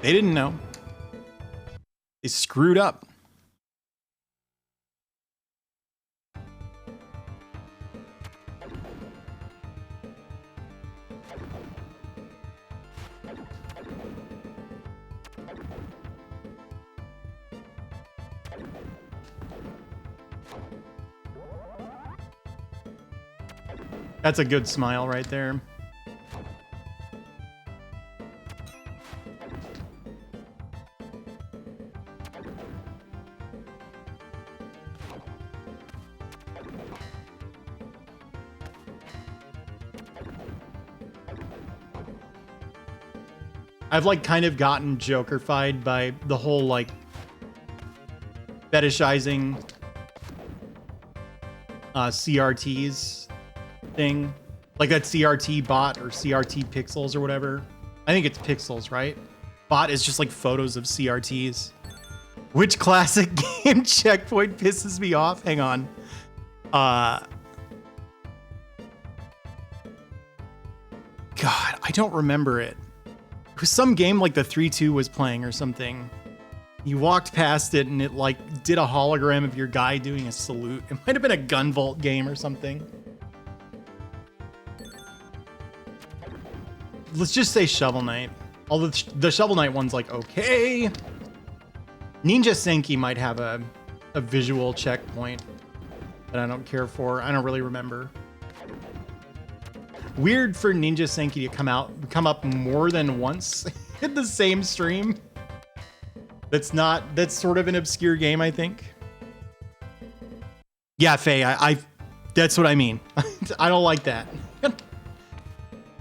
They didn't know. They screwed up. That's a good smile right there. I've like kind of gotten Joker-fied by the whole like fetishizing CRTs thing. Like that CRT bot or CRT pixels or whatever. I think it's pixels, right? Bot is just like photos of CRTs. Which classic game checkpoint pisses me off? Hang on. God, I don't remember it. It was some game like the 3-2 was playing or something. You walked past it and it like did a hologram of your guy doing a salute. It might have been a gun vault game or something. Let's just say Shovel Knight. Although the Shovel Knight one's like, okay. Ninja Senki might have a visual checkpoint that I don't care for. I don't really remember. Weird for Ninja Senki to come up more than once in the same stream. That's sort of an obscure game, I think. Yeah, Faye, I that's what I mean. I don't like that.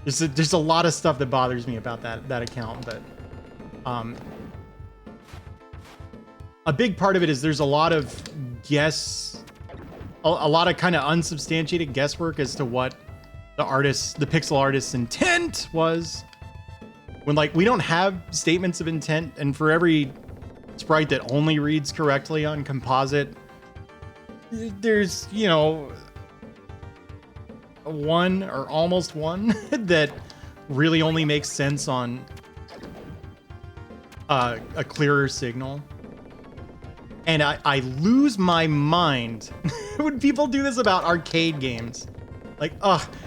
There's a lot of stuff that bothers me about that account, but a big part of it is there's a lot of a lot of kind of unsubstantiated guesswork as to what the pixel artist's intent was. When like we don't have statements of intent, and for every sprite that only reads correctly on composite, there's, you know, one or almost one that really only makes sense on a clearer signal. And I lose my mind when people do this about arcade games. Like,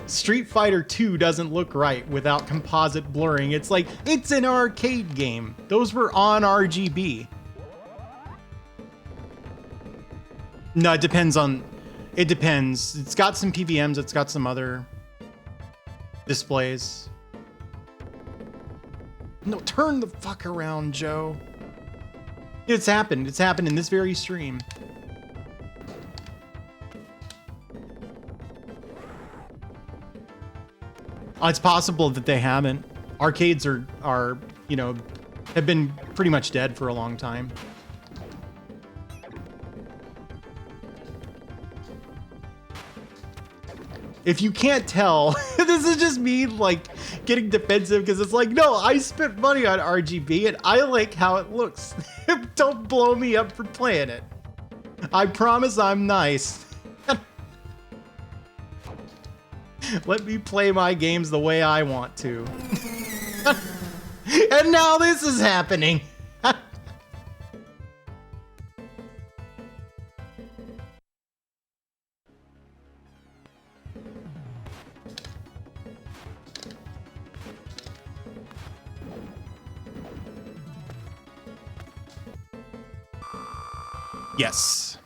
Street Fighter 2 doesn't look right without composite blurring. It's like, it's an arcade game. Those were on RGB. No, it depends. It's got some PVMs. It's got some other displays. No, turn the fuck around, Joe. It's happened. It's happened in this very stream. It's possible that they haven't. Arcades are, you know, have been pretty much dead for a long time. If you can't tell, this is just me like getting defensive because it's like, no, I spent money on RGB and I like how it looks. Don't blow me up for playing it. I promise I'm nice. Let me play my games the way I want to. And now this is happening. Yes.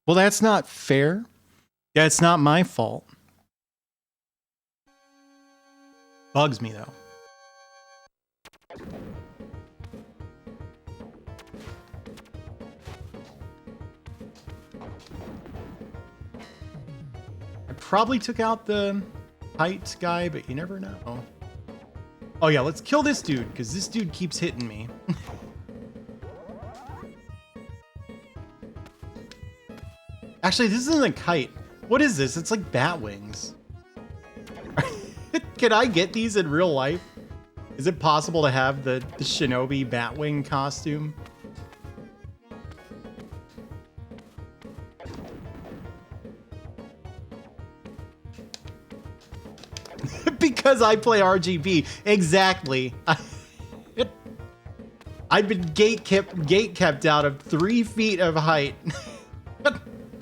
Well, that's not fair. Yeah, it's not my fault. Bugs me, though. I probably took out the height guy, but you never know. Oh yeah, let's kill this dude, because this dude keeps hitting me. Actually, this isn't a kite. What is this? It's like bat wings. Can I get these in real life? Is it possible to have the Shinobi Batwing costume? Because I play RGB. Exactly. I've been gate kept out of 3 feet of height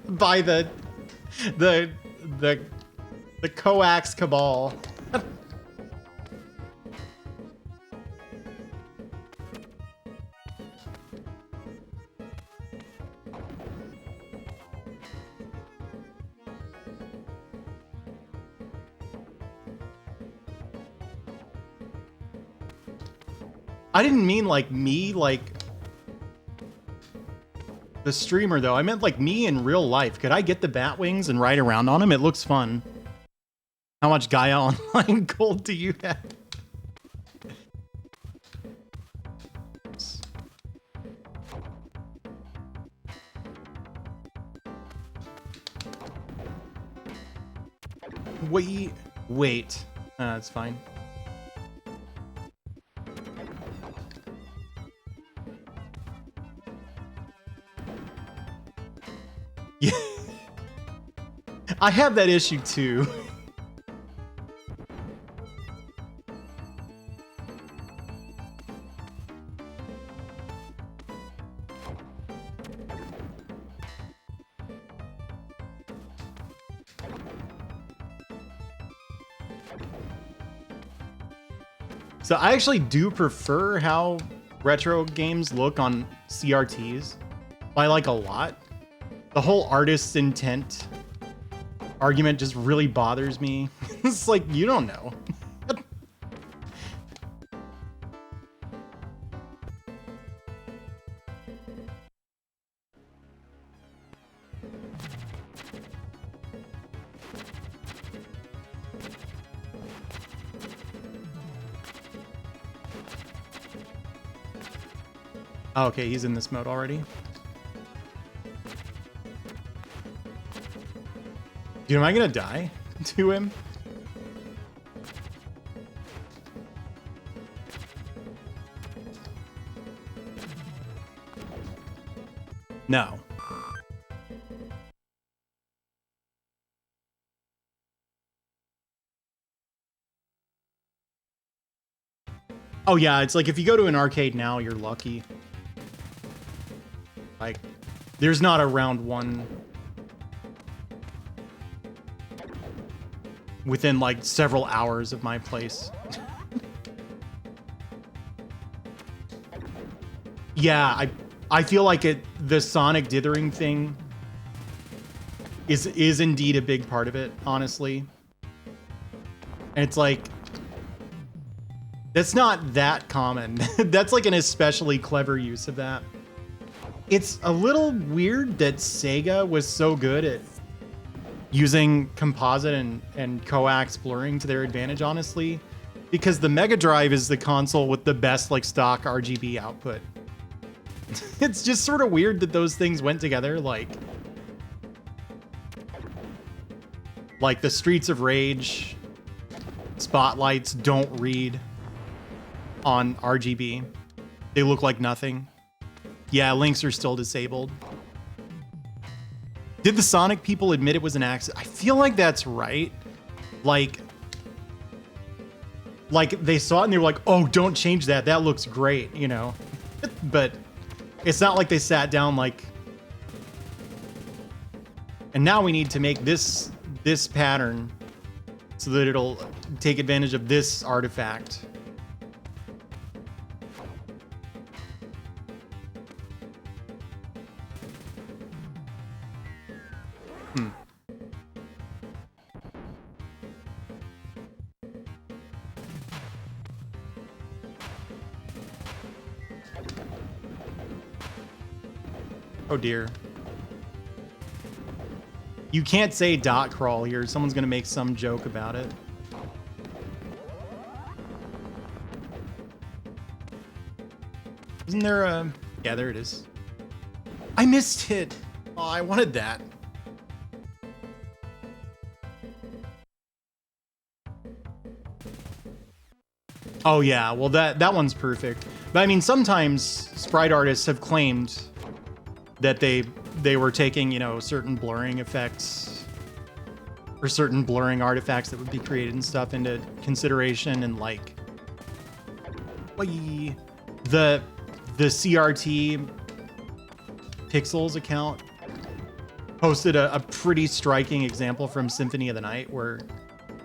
by the coax cabal. I didn't mean like me, like the streamer though. I meant like me in real life. Could I get the bat wings and ride around on them? It looks fun. How much Gaia Online gold do you have? Wait. That's fine. Yeah. I have that issue too. So I actually do prefer how retro games look on CRTs. I like a lot. The whole artist's intent argument just really bothers me. It's like, you don't know. Oh, okay, he's in this mode already. Dude, am I gonna die to him? No. Oh yeah, it's like if you go to an arcade now, you're lucky. Like, there's not a round one within like several hours of my place. Yeah, I feel like the Sonic dithering thing is indeed a big part of it, honestly. And it's like, that's not that common. That's like an especially clever use of that. It's a little weird that Sega was so good at using composite and coax blurring to their advantage, honestly, because the Mega Drive is the console with the best like stock RGB output. It's just sort of weird that those things went together, like the Streets of Rage spotlights don't read on RGB. They look like nothing. Yeah, links are still disabled. Did the Sonic people admit it was an accident? I feel like that's right. Like they saw it and they were like, oh, don't change that. That looks great, you know? But it's not like they sat down like, and now we need to make this pattern so that it'll take advantage of this artifact. Oh dear. You can't say dot crawl here. Someone's gonna make some joke about it. Isn't there a... Yeah, there it is. I missed it. Oh, I wanted that. Oh yeah, well that one's perfect. But I mean, sometimes sprite artists have claimed that they were taking, you know, certain blurring effects for certain blurring artifacts that would be created and stuff into consideration, and like the CRT Pixels account posted a pretty striking example from Symphony of the Night where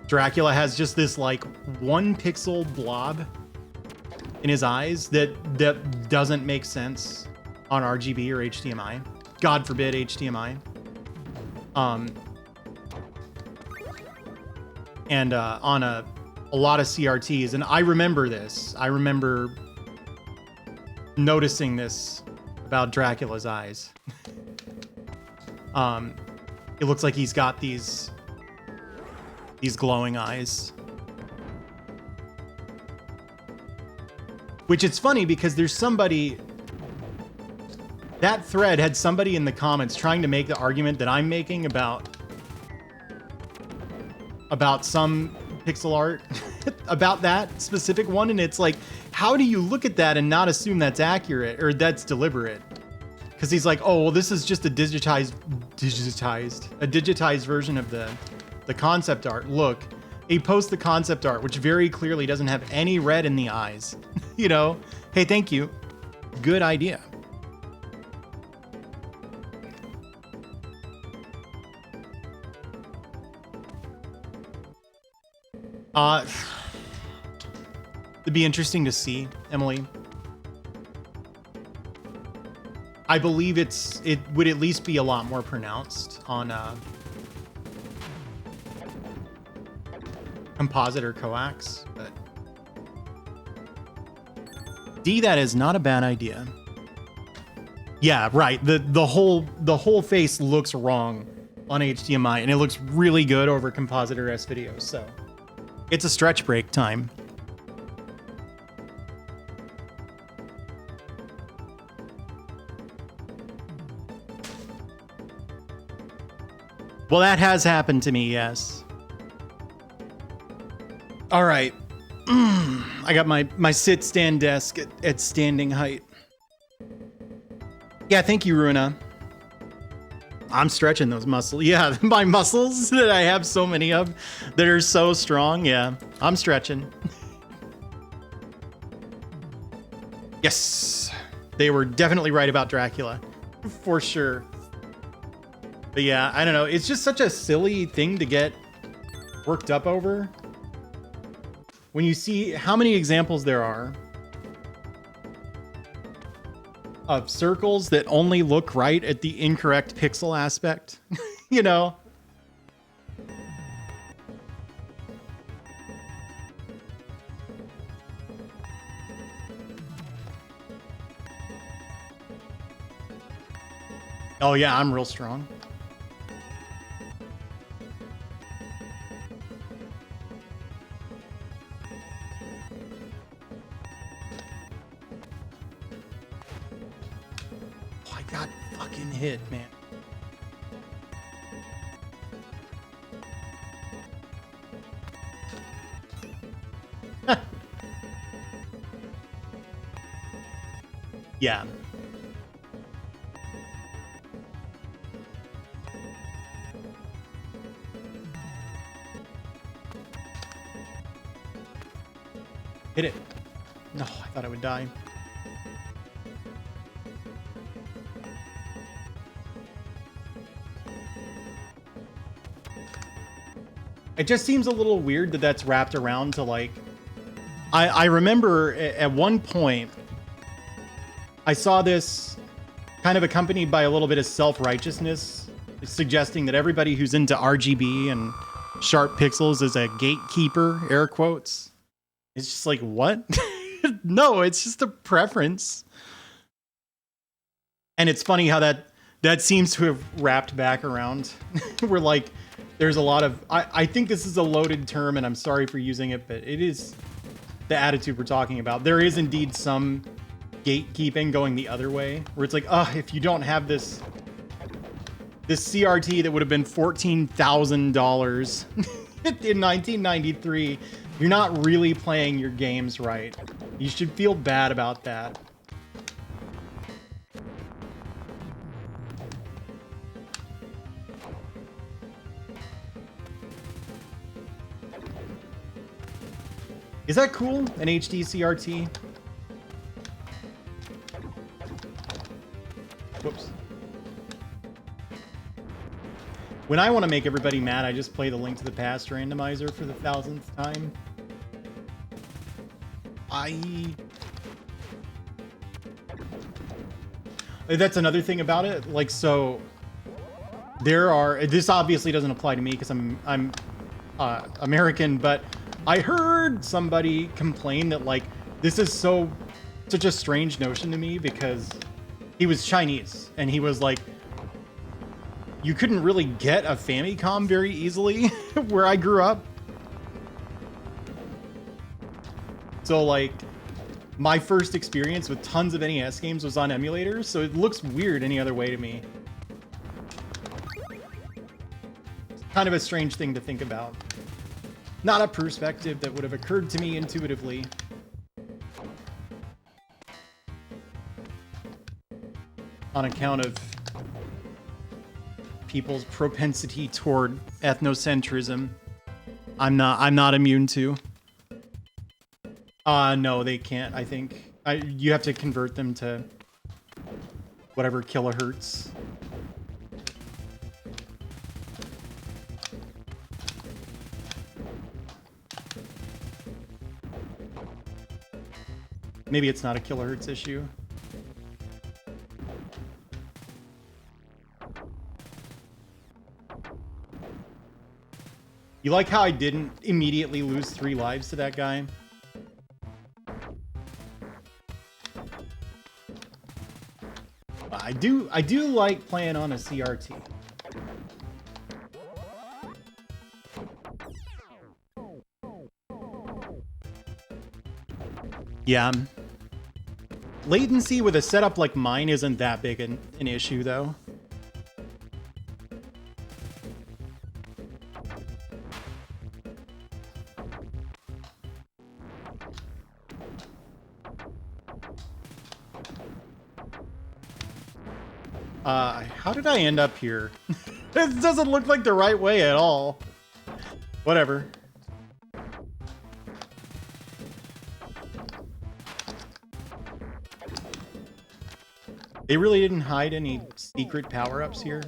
Dracula has just this like 1 pixel blob in his eyes that doesn't make sense on RGB or HDMI. God forbid HDMI. And on a lot of CRTs, and I remember this. I remember noticing this about Dracula's eyes. It looks like he's got these glowing eyes. Which it's funny because there's somebody... That thread had somebody in the comments trying to make the argument that I'm making about some pixel art, about that specific one, and it's like, how do you look at that and not assume that's accurate or that's deliberate? Because he's like, oh, well, this is just a digitized version of the concept art. Look, he posts the concept art, which very clearly doesn't have any red in the eyes. You know, hey, thank you. Good idea. It'd be interesting to see, Emily. I believe it would at least be a lot more pronounced on composite or coax, but D, that is not a bad idea. Yeah, right. The whole face looks wrong on HDMI, and it looks really good over composite or S videos, so it's a stretch break time. Well, that has happened to me, yes. All right. I got my sit-stand desk at standing height. Yeah, thank you, Runa. I'm stretching those muscles. Yeah, my muscles that I have so many of that are so strong. Yeah, I'm stretching. Yes, they were definitely right about Dracula, for sure. But yeah, I don't know. It's just such a silly thing to get worked up over. When you see how many examples there are of circles that only look right at the incorrect pixel aspect, you know? Oh yeah, I'm real strong. Hit, man. Yeah. Hit it. No, I thought I would die. It just seems a little weird that that's wrapped around to like... I remember at one point, I saw this kind of accompanied by a little bit of self-righteousness, suggesting that everybody who's into RGB and sharp pixels is a gatekeeper, air quotes. It's just like, what? No, it's just a preference. And it's funny how that seems to have wrapped back around. We're like... There's a lot of... I think this is a loaded term, and I'm sorry for using it, but it is the attitude we're talking about. There is indeed some gatekeeping going the other way, where it's like, if you don't have this CRT that would have been $14,000 in 1993, you're not really playing your games right. You should feel bad about that. Is that cool? An HD CRT? Whoops. When I want to make everybody mad, I just play the Link to the Past randomizer for the 1000th time. That's another thing about it. Like, so there are, this obviously doesn't apply to me because I'm American, but I heard somebody complain that like this is such a strange notion to me because he was Chinese and he was like, you couldn't really get a Famicom very easily where I grew up. So like my first experience with tons of NES games was on emulators, so it looks weird any other way to me. It's kind of a strange thing to think about. Not a perspective that would have occurred to me intuitively. On account of people's propensity toward ethnocentrism. I'm not immune to. No, they can't, I think. You have to convert them to whatever kilohertz. Maybe it's not a kilohertz issue. You like how I didn't immediately lose 3 lives to that guy? I do like playing on a CRT. Yeah. Latency with a setup like mine isn't that big an issue, though. How did I end up here? This doesn't look like the right way at all. Whatever. They really didn't hide any secret power-ups here.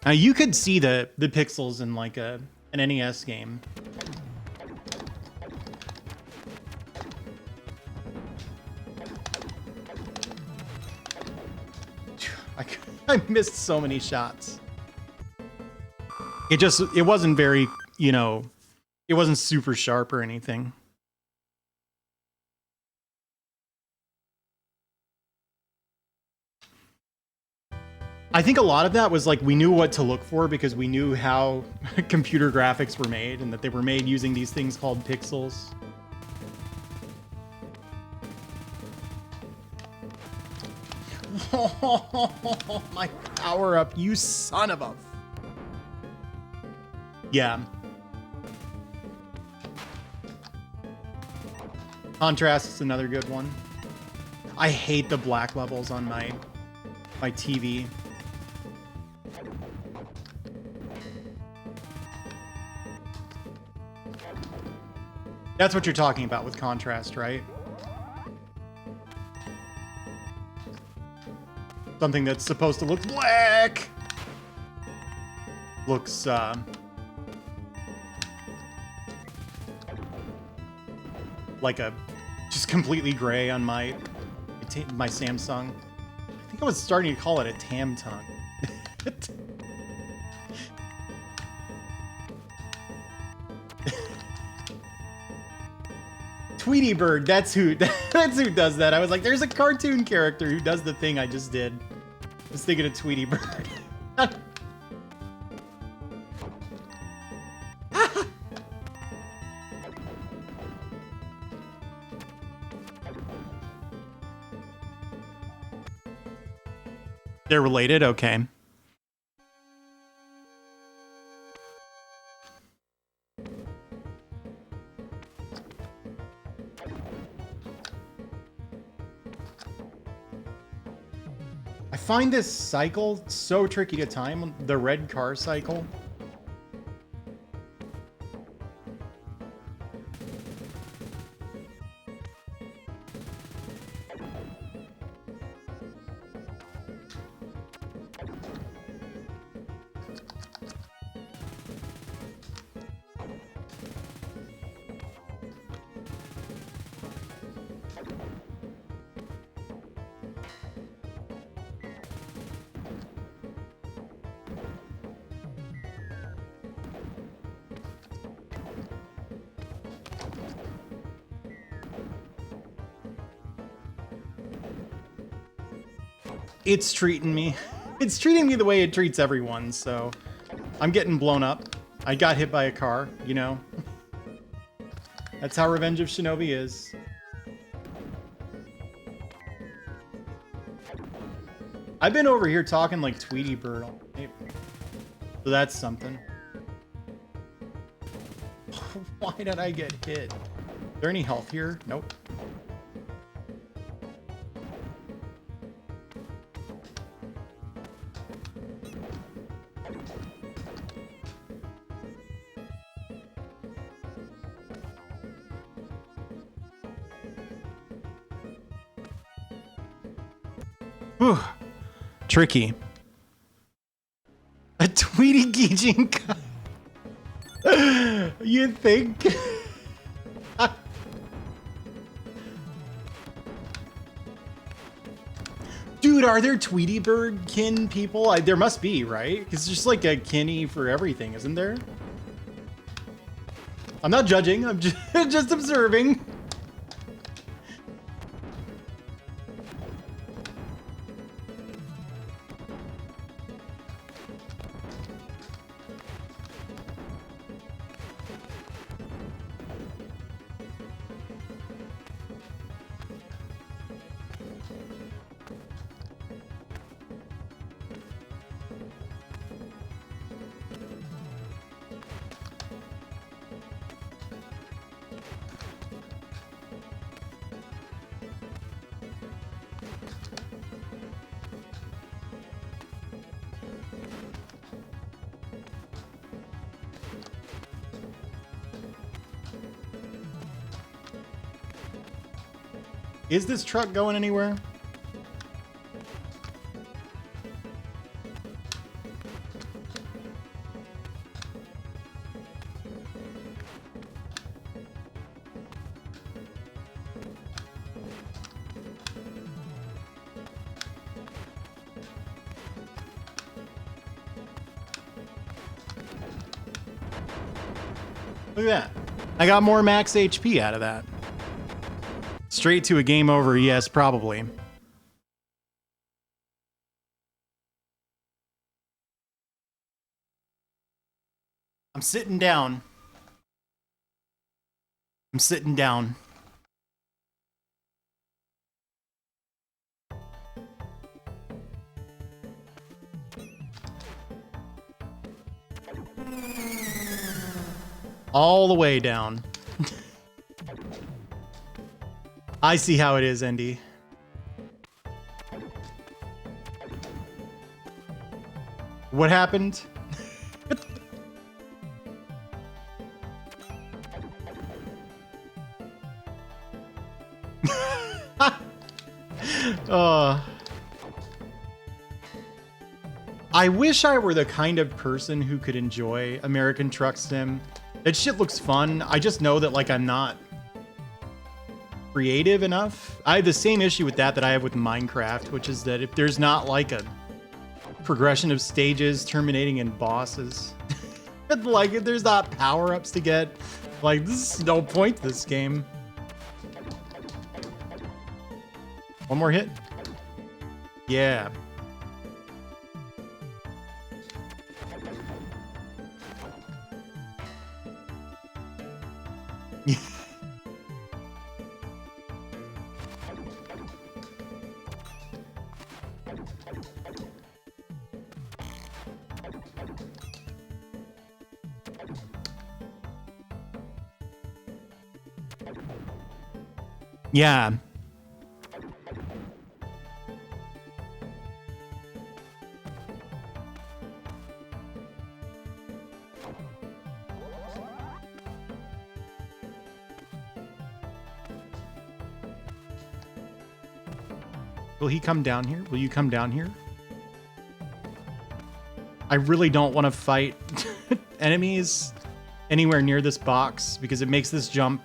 Now you could see the pixels in like an NES game. I missed so many shots. It wasn't very, you know, it wasn't super sharp or anything. I think a lot of that was like we knew what to look for because we knew how computer graphics were made and that they were made using these things called pixels. Oh, my power up, you son of a... Yeah. Contrast is another good one. I hate the black levels on my TV. That's what you're talking about with contrast, right? Something that's supposed to look black looks like a just completely gray on my Samsung. I think I was starting to call it a Tamtung. Tweety Bird, that's who does that. I was like, there's a cartoon character who does the thing I just did. I was thinking of Tweety Bird. They're related? Okay. I find this cycle so tricky to time, the red car cycle. It's treating me. It's treating me the way it treats everyone, so I'm getting blown up. I got hit by a car, you know. That's how Revenge of Shinobi is. I've been over here talking like Tweety Bird all night, so that's something. Why did I get hit? Is there any health here? Nope. Whew. Tricky. A Tweety Geejing. You think? Dude, are there Tweety Bird kin people? There must be, right? It's just like a kinny for everything, isn't there? I'm not judging, I'm just observing. Is this truck going anywhere? Look at that. I got more max HP out of that. Straight to a game over, yes, probably. I'm sitting down. I'm sitting down. All the way down. I see how it is, Andy. What happened? I wish I were the kind of person who could enjoy American Truck Sim. That shit looks fun. I just know that, like, I'm not creative enough. I have the same issue with that I have with Minecraft, which is that if there's not like a progression of stages terminating in bosses, like if there's not power-ups to get, like, this is no point to this game. One more hit. Yeah. Yeah. Will he come down here? Will you come down here? I really don't want to fight enemies anywhere near this box because it makes this jump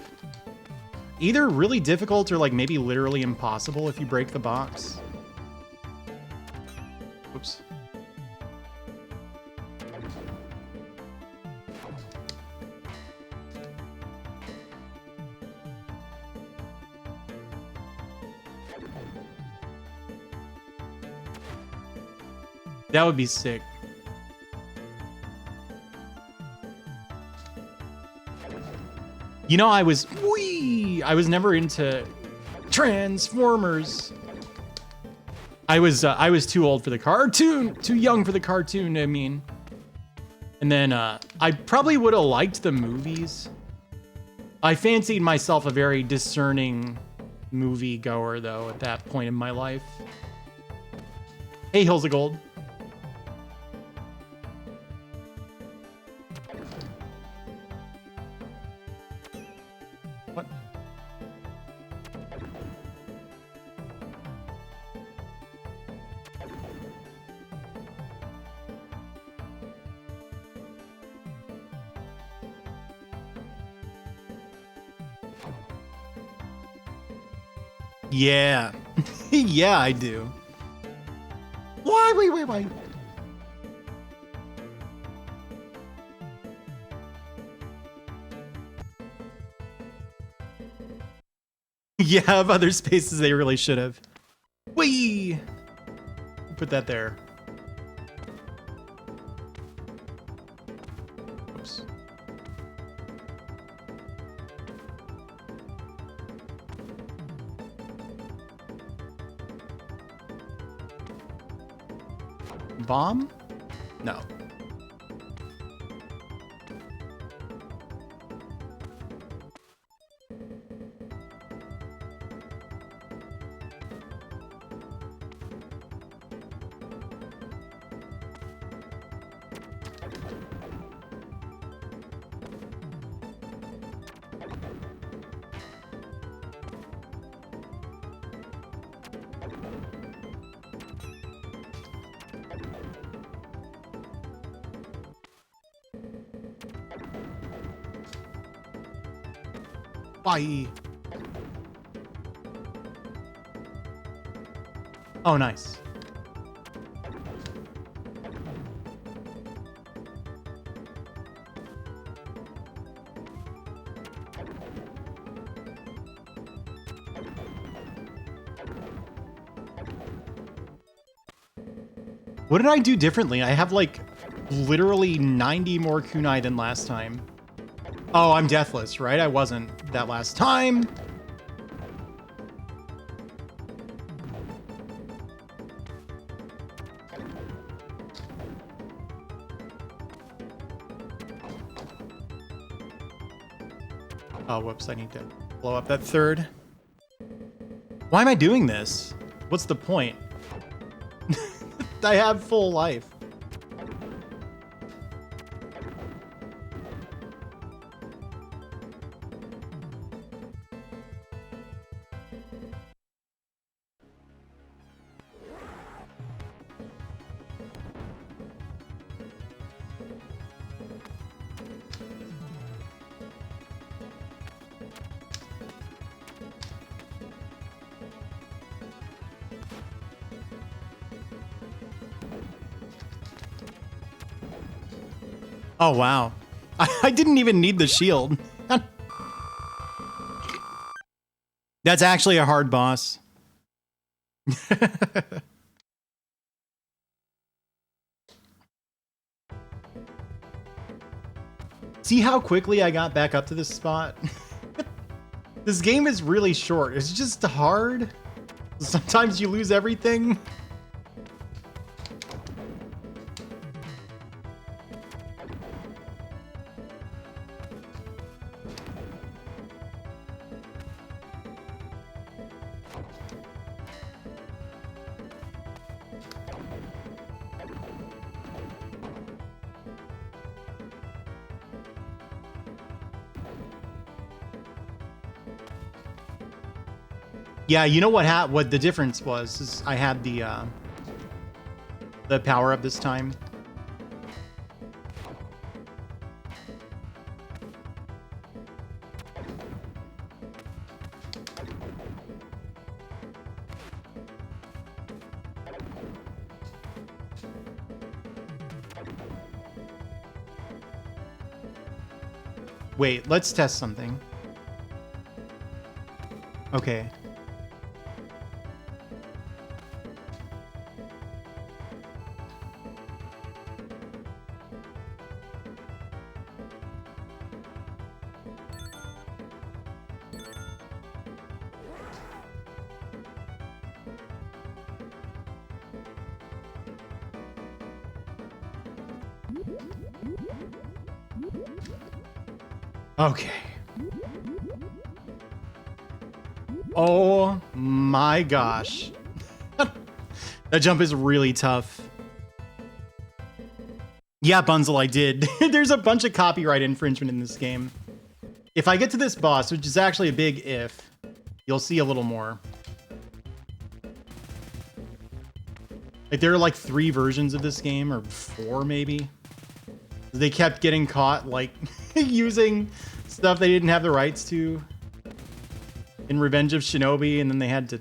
either really difficult or like maybe literally impossible if you break the box. Oops. That would be sick. You know, I was never into Transformers. I was too old for the cartoon, too young for the cartoon, I mean. And then I probably would have liked the movies. I fancied myself a very discerning movie goer though at that point in my life. Hey, Hills of Gold. What? Yeah. Yeah, I do. Why? Yeah, of other spaces they really should have. Whee! Put that there. Oops. Bomb? No. Bye. Oh, nice. What did I do differently? I have like literally 90 more kunai than last time. Oh, I'm Deathless, right? I wasn't that last time. Oh, whoops, I need to blow up that third. Why am I doing this? What's the point? I have full life. Oh, wow. I didn't even need the shield. That's actually a hard boss. See how quickly I got back up to this spot? This game is really short. It's just hard. Sometimes you lose everything. Yeah, you know what the difference was is I had the power up this time. Wait, let's test something. Okay. Okay. Oh my gosh. That jump is really tough. Yeah, Bunzel, I did. There's a bunch of copyright infringement in this game. If I get to this boss, which is actually a big if, you'll see a little more. Like, there are like 3 versions of this game, or 4 maybe. They kept getting caught, like, using stuff they didn't have the rights to in Revenge of Shinobi, and then they had to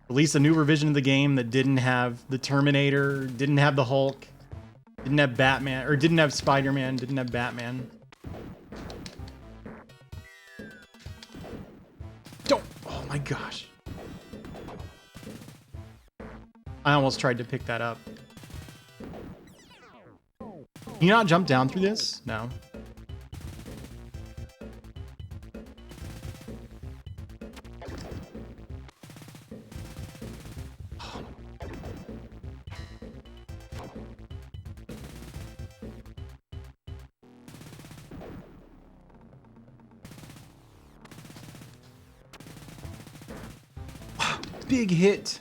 release a new revision of the game that didn't have the Terminator, didn't have the Hulk, didn't have Batman, or didn't have Spider-Man, didn't have Batman. Don't! Oh my gosh. I almost tried to pick that up. Can you not jump down through this? No. Big hit.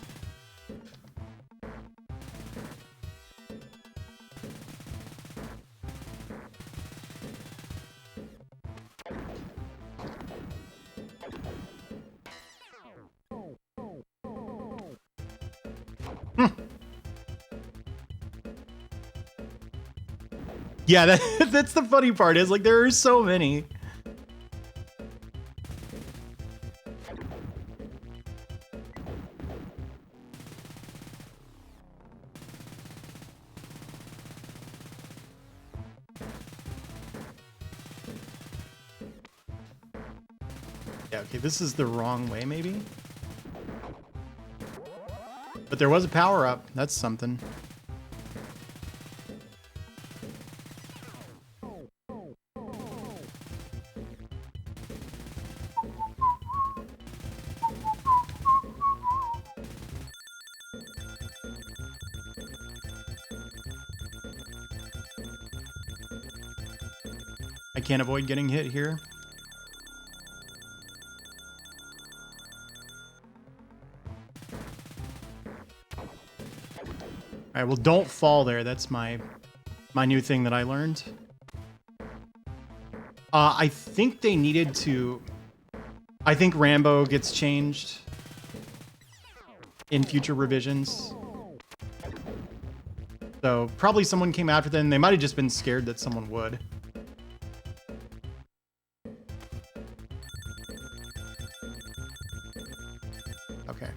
Yeah, that's the funny part, is like there are so many. Yeah, okay, this is the wrong way maybe. But there was a power up. That's something. I can't avoid getting hit here. All right, well, don't fall there. That's my new thing that I learned. I think they needed to... I think Rambo gets changed in future revisions. So probably someone came after them. They might have just been scared that someone would. Okay.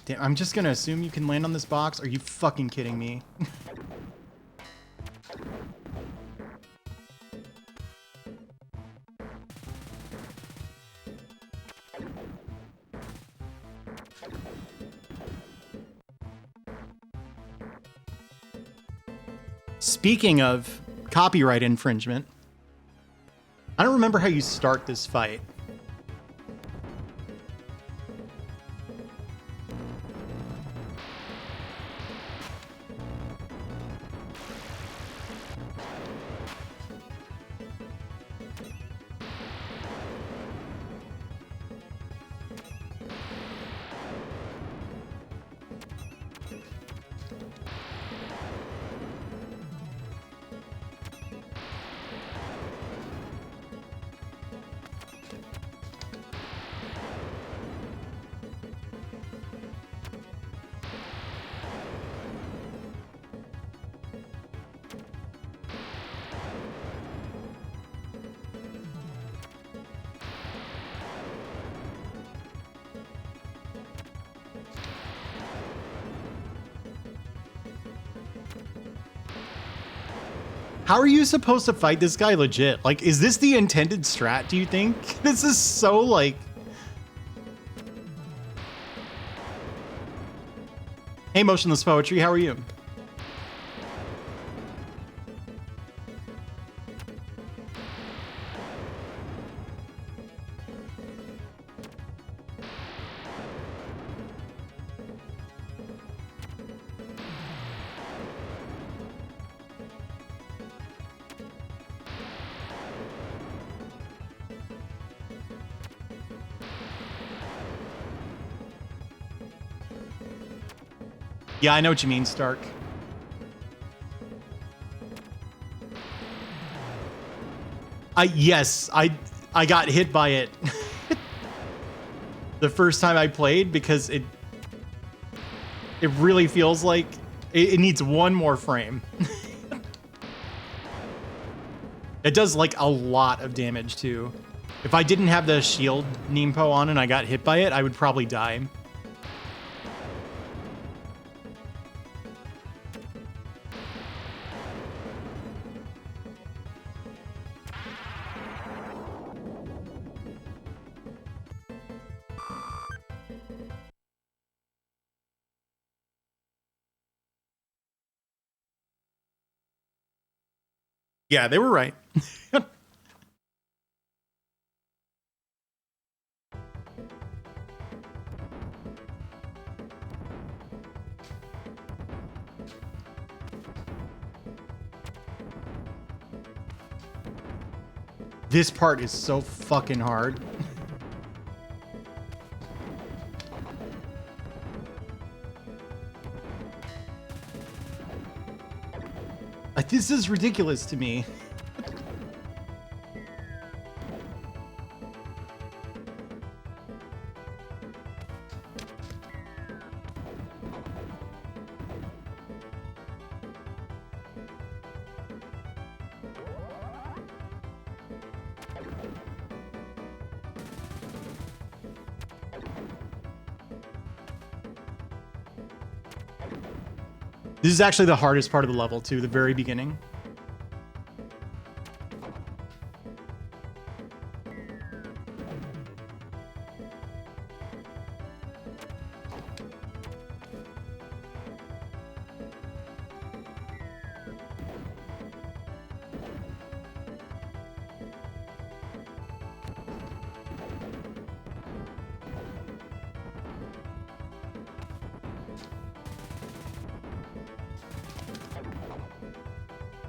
Damn, I'm just gonna assume you can land on this box. Are you fucking kidding me? Speaking of copyright infringement, I don't remember how you start this fight. How are you supposed to fight this guy legit? Like, is this the intended strat, do you think? This is so, like... Hey, Motionless Poetry, how are you? Yeah, I know what you mean, Stark. Yes, I got hit by it the first time I played because it really feels like it needs one more frame. It does like a lot of damage too. If I didn't have the shield Nimpo on and I got hit by it, I would probably die. Yeah, they were right. This part is so fucking hard. This is ridiculous to me. This is actually the hardest part of the level, too, the very beginning.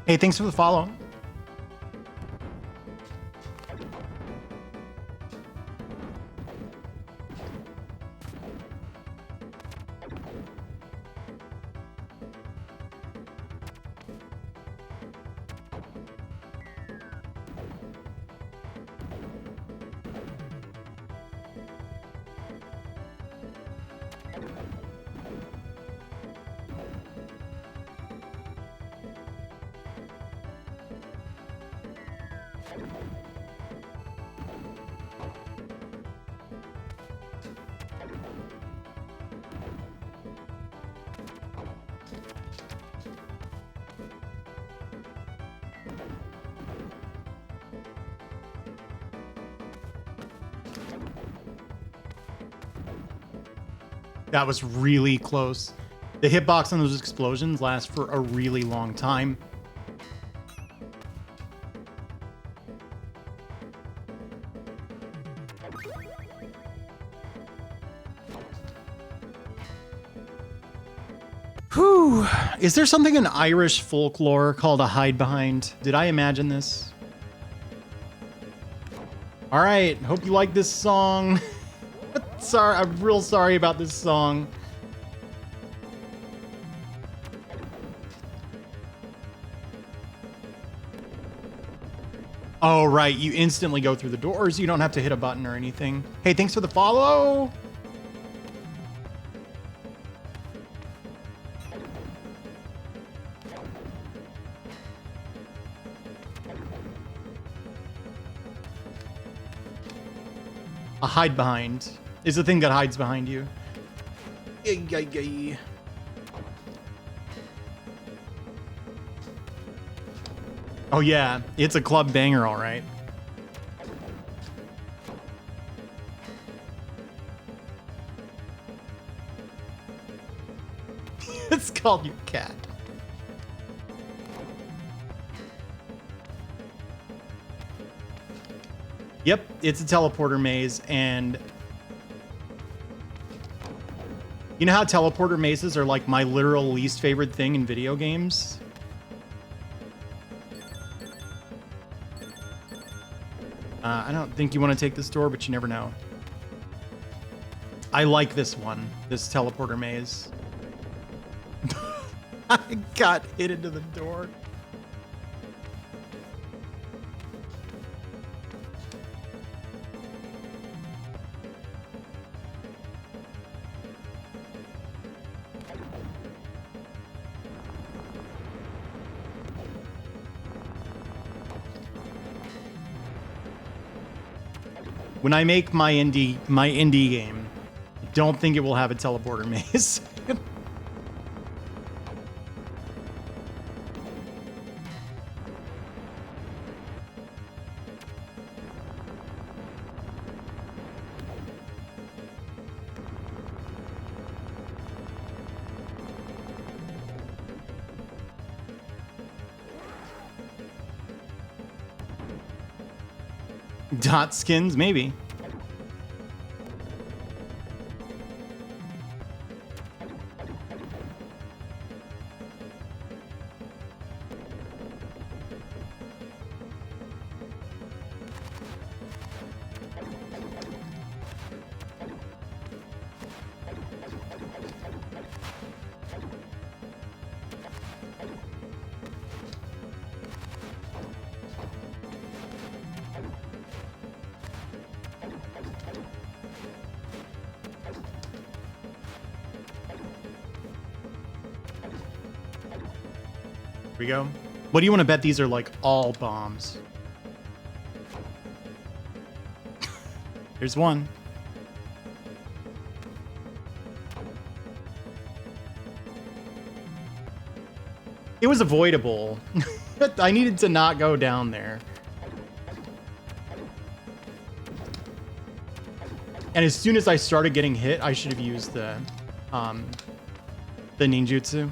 Hey, thanks for the follow. That was really close. The hitbox on those explosions lasts for a really long time. Whew. Is there something in Irish folklore called a hide behind? Did I imagine this? All right, hope you like this song. Sorry, I'm real sorry about this song. Oh, right, you instantly go through the doors. You don't have to hit a button or anything. Hey, thanks for the follow. A hide behind is the thing that hides behind you. Yay. Oh yeah, it's a club banger, all right. It's called Your Cat. Yep, it's a teleporter maze, and you know how teleporter mazes are like my literal least favorite thing in video games? I don't think you want to take this door, but you never know. I like this one, this teleporter maze. I got hit into the door. When I make my indie game, I don't think it will have a teleporter maze. Dot skins, maybe. We go. What do you want to bet these are like all bombs? There's one. It was avoidable. I needed to not go down there. And as soon as I started getting hit, I should have used the ninjutsu.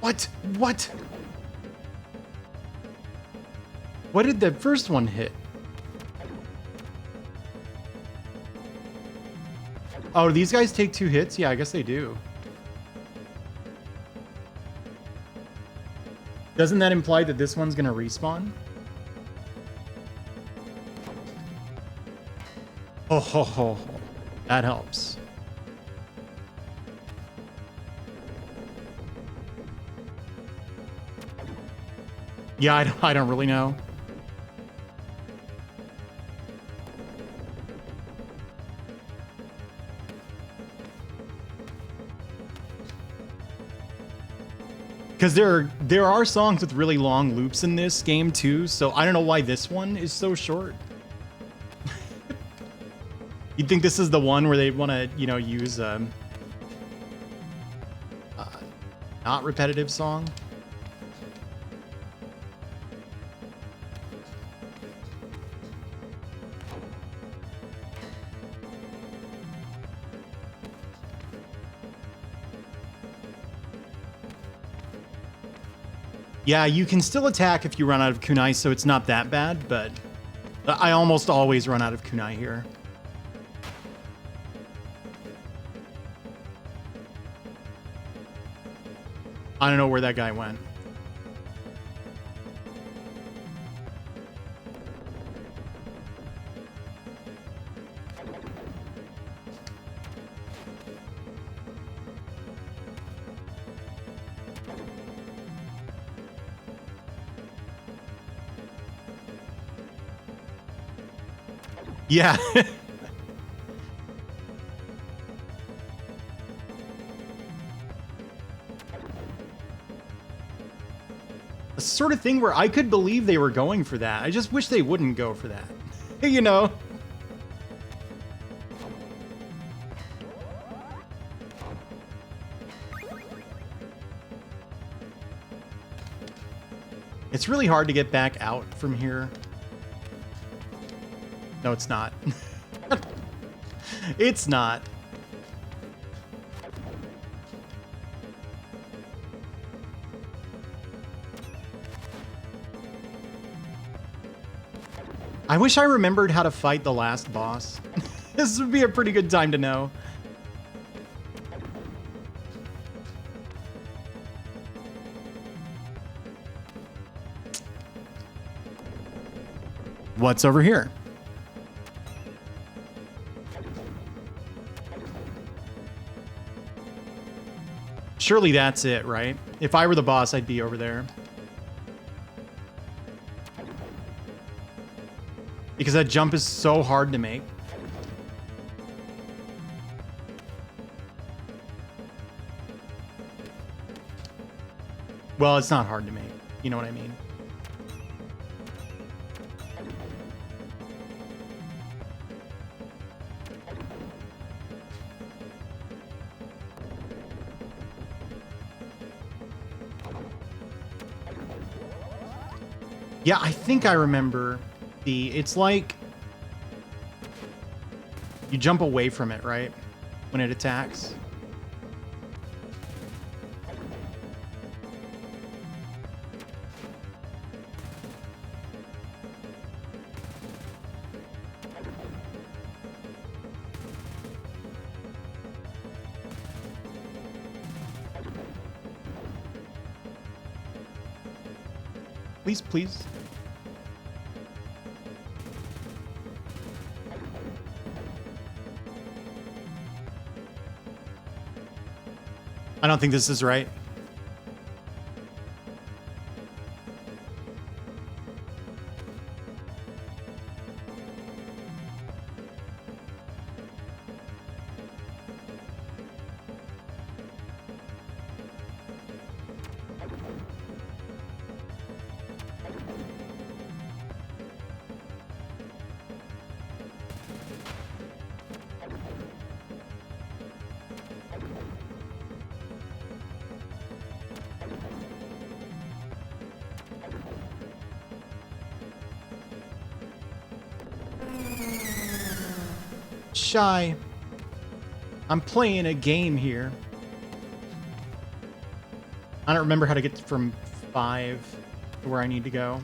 What? What? What did the first one hit? Oh, do these guys take 2 hits? Yeah, I guess they do. Doesn't that imply that this one's gonna respawn? Oh, ho, ho, ho. That helps. Yeah, I don't really know. Because there are songs with really long loops in this game too, so I don't know why this one is so short. You'd think this is the one where they want to, you know, use not repetitive song. Yeah, you can still attack if you run out of kunai, so it's not that bad, but I almost always run out of kunai here. I don't know where that guy went. Yeah. A sort of thing where I could believe they were going for that. I just wish they wouldn't go for that. You know? It's really hard to get back out from here. No, it's not. It's not. I wish I remembered how to fight the last boss. This would be a pretty good time to know. What's over here? Surely that's it, right? If I were the boss, I'd be over there. Because that jump is so hard to make. Well, it's not hard to make. You know what I mean? Yeah, I think I remember it's like you jump away from it, right? When it attacks. Please, please. I don't think this is right. Shy. I'm playing a game here. I don't remember how to get from 5 to where I need to go.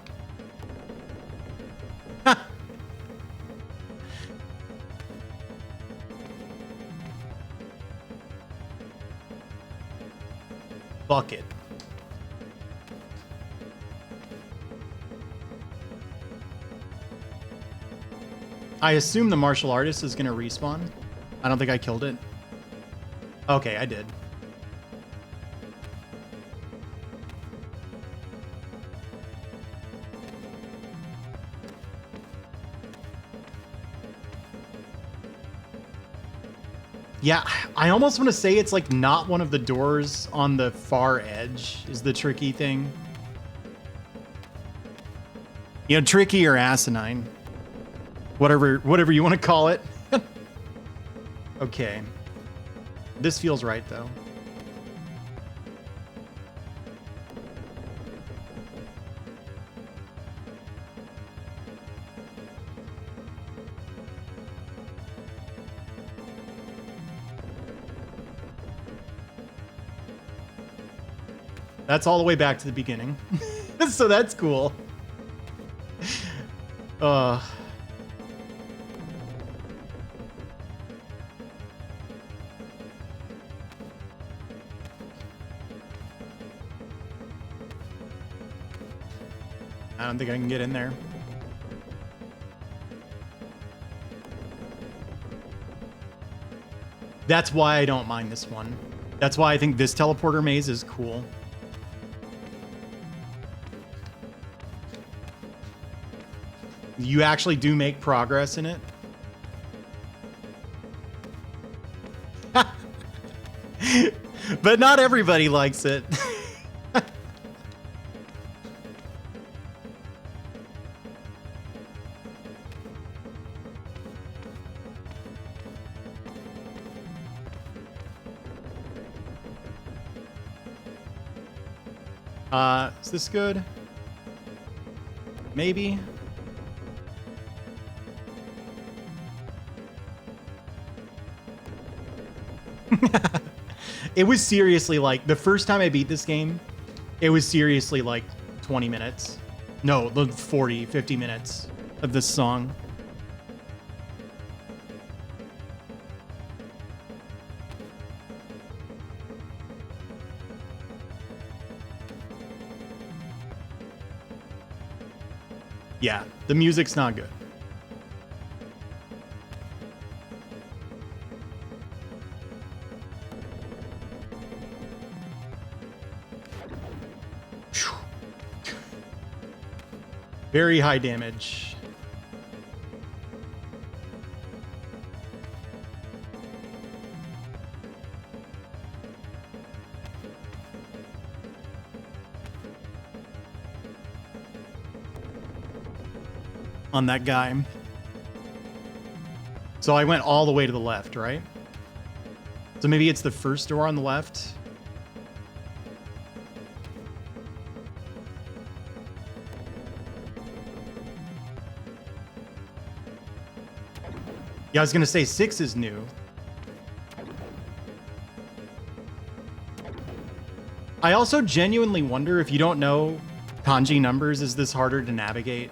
Bucket. I assume the martial artist is going to respawn. I don't think I killed it. Okay, I did. Yeah, I almost want to say it's like not one of the doors on the far edge is the tricky thing. You know, tricky or asinine. Whatever you want to call it. Okay. This feels right, though. That's all the way back to the beginning. So that's cool. I don't think I can get in there. That's why I don't mind this one. That's why I think this teleporter maze is cool. You actually do make progress in it. But not everybody likes it. Is this good? Maybe. It was seriously like, the first time I beat this game, it was seriously like 20 minutes. No, 40, 50 minutes of this song. Yeah, the music's not good. Very high damage. On that guy. So I went all the way to the left, right? So maybe it's the first door on the left. Yeah, I was gonna say 6 is new. I also genuinely wonder if you don't know kanji numbers, is this harder to navigate?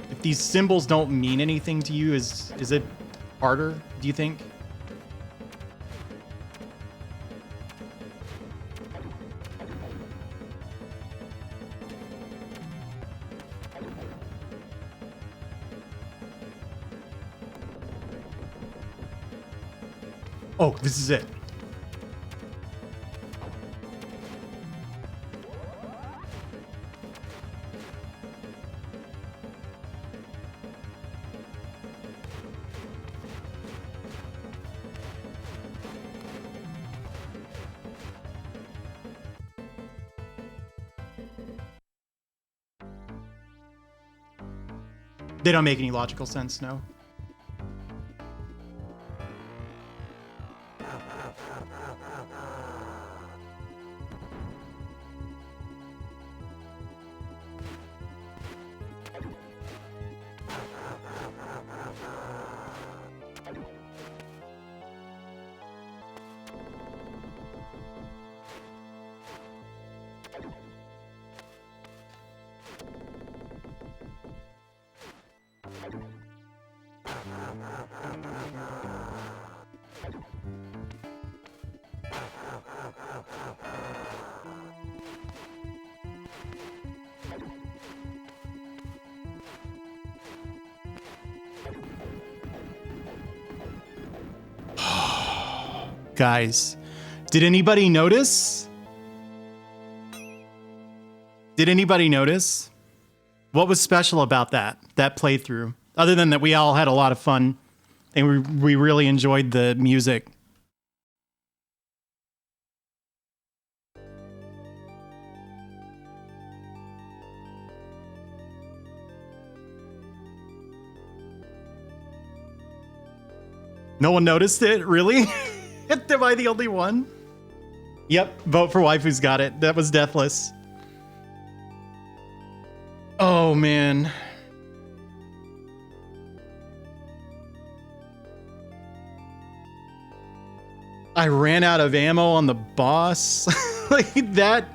If these symbols don't mean anything to you, is it harder, do you think? Oh, this is it. They don't make any logical sense, no. Guys, did anybody notice? Did anybody notice? What was special about that playthrough? Other than that we all had a lot of fun and we really enjoyed the music. No one noticed it? Really? Am I the only one? Yep, vote for Waifu's got it. That was Deathless. Oh, man. I ran out of ammo on the boss. Like, that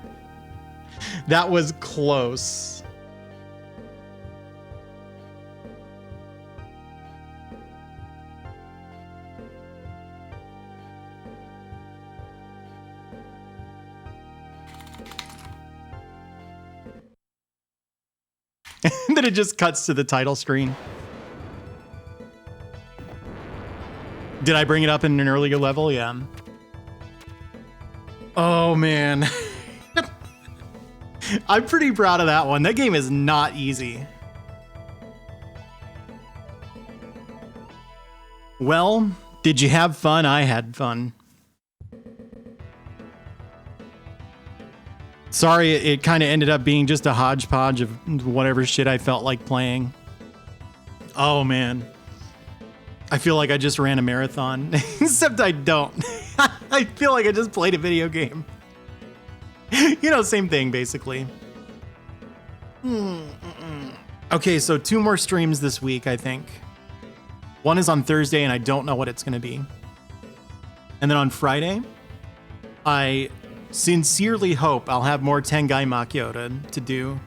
was close. And then it just cuts to the title screen. Did I bring it up in an earlier level? Yeah. Oh, man. I'm pretty proud of that one. That game is not easy. Well, did you have fun? I had fun. Sorry, it kind of ended up being just a hodgepodge of whatever shit I felt like playing. Oh, man. I feel like I just ran a marathon, except I don't. I feel like I just played a video game. You know, same thing, basically. Okay, so 2 more streams this week, I think. One is on Thursday, and I don't know what it's going to be. And then on Friday, I sincerely hope I'll have more Tengai Makyo to do.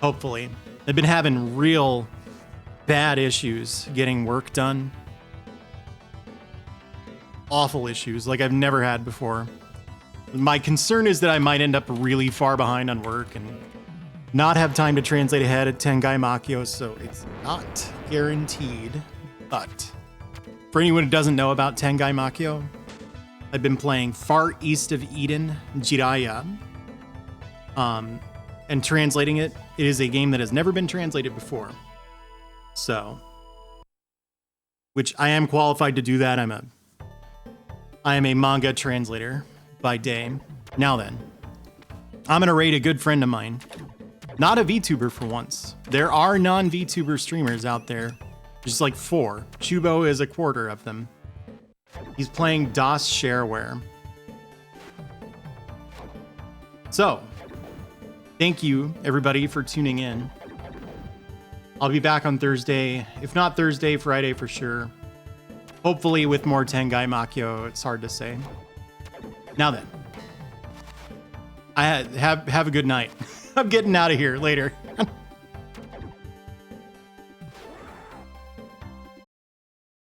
Hopefully. I've been having real bad issues getting work done. Awful issues like I've never had before. My concern is that I might end up really far behind on work and not have time to translate ahead at Tengai Makyo, so it's not guaranteed. But for anyone who doesn't know about Tengai Makyo, I've been playing Far East of Eden, Jiraiya, and translating it. It is a game that has never been translated before. So, which I am qualified to do that. I am a manga translator by day. Now then, I'm gonna raid a good friend of mine. Not a VTuber for once. There are non-VTuber streamers out there. There's like 4. Chubo is a quarter of them. He's playing DOS Shareware. So, thank you everybody for tuning in. I'll be back on Thursday. If not Thursday, Friday for sure. Hopefully with more Tengai Makyo. It's hard to say. Now then, have a good night. I'm getting out of here later.